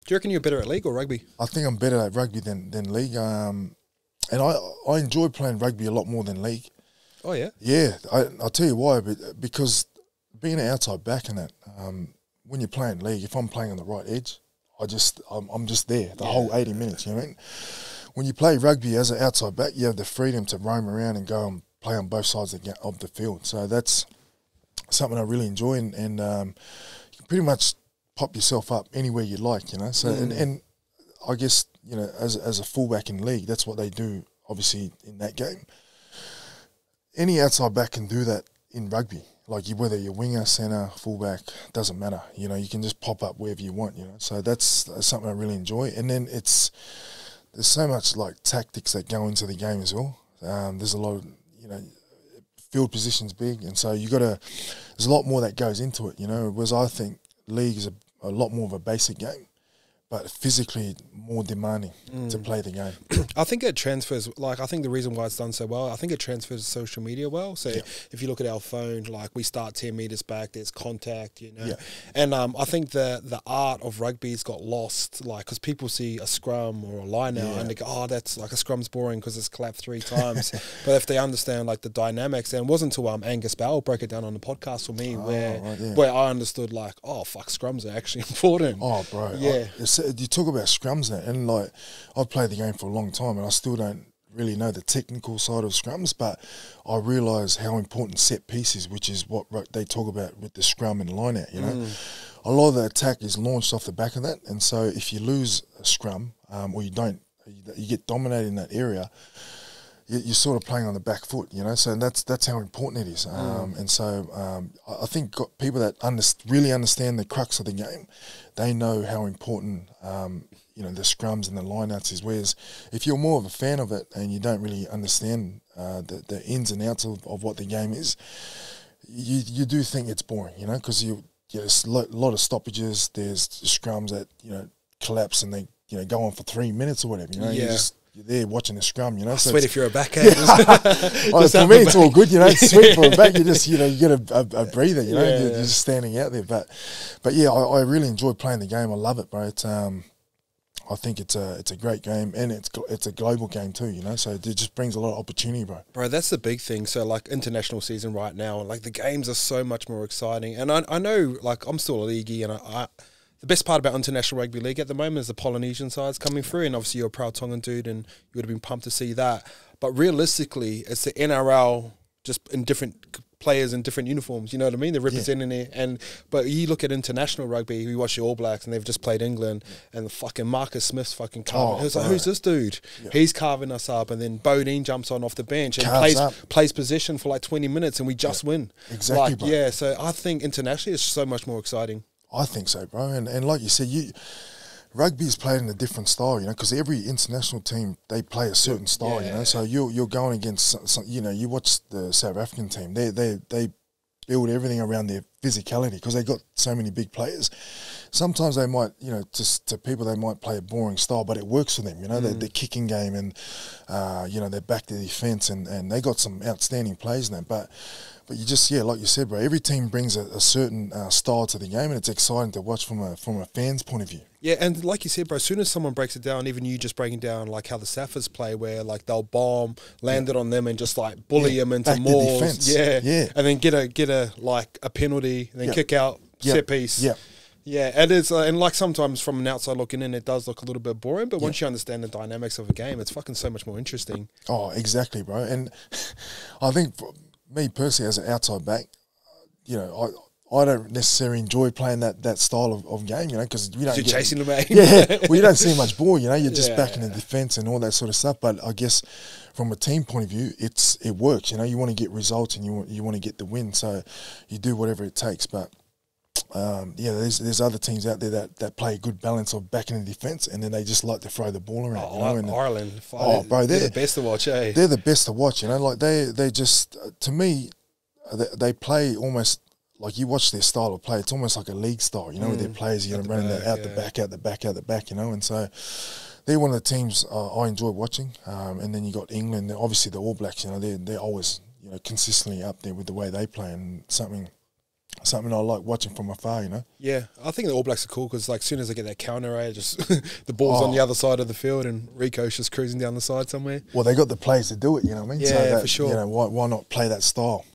Do you reckon you're better at league or rugby? I think I'm better at rugby than league. And I enjoy playing rugby a lot more than league. Oh, yeah? Yeah, I'll tell you why. Because being an outside back in that, when you're playing league, if I'm playing on the right edge, I'm just there the whole 80 minutes, you know what I mean? When you play rugby as an outside back, you have the freedom to roam around and go and play on both sides of the field. So that's something I really enjoy, and you can pretty much pop yourself up anywhere you like, you know. So and I guess, you know, as a fullback in league, that's what they do, obviously, in that game. Any outside back can do that in rugby. Like, whether you're winger, centre, fullback, doesn't matter. You know, you can just pop up wherever you want, you know. So that's something I really enjoy. And then there's so much, like, tactics that go into the game as well. There's a lot of, you know, field position's big, and so there's a lot more that goes into it, you know, whereas I think league is a lot more of a basic game, but physically more demanding to play the game. I think it transfers, like, I think the reason why it's done so well, I think it transfers to social media well. So if you look at our phone, like, we start 10 metres back, there's contact, you know. Yeah. And I think the art of rugby's got lost, like, because people see a scrum or a line out and they go, oh, that's like, a scrum's boring because it's clapped 3 times. But if they understand, like, the dynamics, and it wasn't until Angus Bowell broke it down on the podcast for me where I understood, like, oh, fuck, scrums are actually important. Oh, bro. Yeah. You talk about scrums now, and, like, I've played the game for a long time, and I still don't really know the technical side of scrums, but I realise how important set piece is, which is what they talk about with the scrum and line out, you know. A lot of the attack is launched off the back of that, and so if you lose a scrum, or you get dominated in that area, you're sort of playing on the back foot, you know. So that's how important it is. And so I think people that really understand the crux of the game, they know how important you know, the scrums and the lineouts is. Whereas if you're more of a fan of it and you don't really understand the ins and outs of what the game is, you do think it's boring, you know, because there's a lot of stoppages. There's scrums that, you know, collapse and they, you know, go on for 3 minutes or whatever, you know. You're there watching the scrum, you know. So sweet if you're a backhand. For me, it's all good, you know. It's sweet for a back. You just, you know, you get a breather, you know. You're just standing out there. But yeah, I really enjoy playing the game. I love it, bro. It's I think it's a great game, and it's a global game too, you know. So it just brings a lot of opportunity, bro. Bro, that's the big thing. So, like, international season right now, like, the games are so much more exciting. And I know, like, I'm still a leaguey, and the best part about International Rugby League at the moment is the Polynesian sides coming through, and obviously you're a proud Tongan dude, and you would have been pumped to see that. But realistically, it's the NRL just in different players in different uniforms, you know what I mean? They're representing it. But you look at international rugby, we watch the All Blacks, and they've just played England, and the fucking Marcus Smith's fucking carving. It's like, who's this dude? Yeah. He's carving us up, and then Bodine jumps on off the bench and plays position for like 20 minutes, and we just win. Exactly, like, bro. Yeah, so I think internationally it's so much more exciting. I think so, bro. And like you said, rugby is played in a different style, you know, because every international team, they play a certain style, you know. So you're going against, some, you know, you watch the South African team, they build everything around their physicality because they got so many big players. Sometimes they might, you know, just to people, they might play a boring style, but it works for them, you know, their kicking game and, you know, they're back to defence and they got some outstanding plays in that. But you just, like you said, bro, every team brings a certain style to the game, and it's exciting to watch from a fan's point of view. Yeah, and like you said, bro, as soon as someone breaks it down, even you just breaking down like how the Saffers play, where like they'll bomb, land it on them, and just like bully them into mauls. Yeah, and then get a like a penalty, and then kick out, set piece. Yeah, it is, and like sometimes from an outside looking in, it does look a little bit boring, but once you understand the dynamics of a game, it's fucking so much more interesting. Oh, exactly, bro. And I think for me personally, as an outside back, you know, I don't necessarily enjoy playing that style of game, you know, because you don't chasing them out. Well, you don't see much ball, you know. You're just back in the defence and all that sort of stuff. But I guess from a team point of view, it works. You know, you want to get results and you want to get the win, so you do whatever it takes. But there's other teams out there that play a good balance of back in the defence, and then they just like to throw the ball around. You know? Ireland, bro, they're the best to watch. Eh? They're the best to watch. You know, like they just to me, they play almost. Like you watch their style of play, it's almost like a league style, you know, with their players, you know, running out the back, you know, and so they're one of the teams I enjoy watching. And then you got England, obviously the All Blacks, you know, they're always, you know, consistently up there with the way they play, and something something I like watching from afar, you know. Yeah, I think the All Blacks are cool because like as soon as they get that counter, just the ball's on the other side of the field and Rico's just cruising down the side somewhere. Well, they got the players to do it, you know what I mean? Yeah, so that, for sure. You know, why not play that style?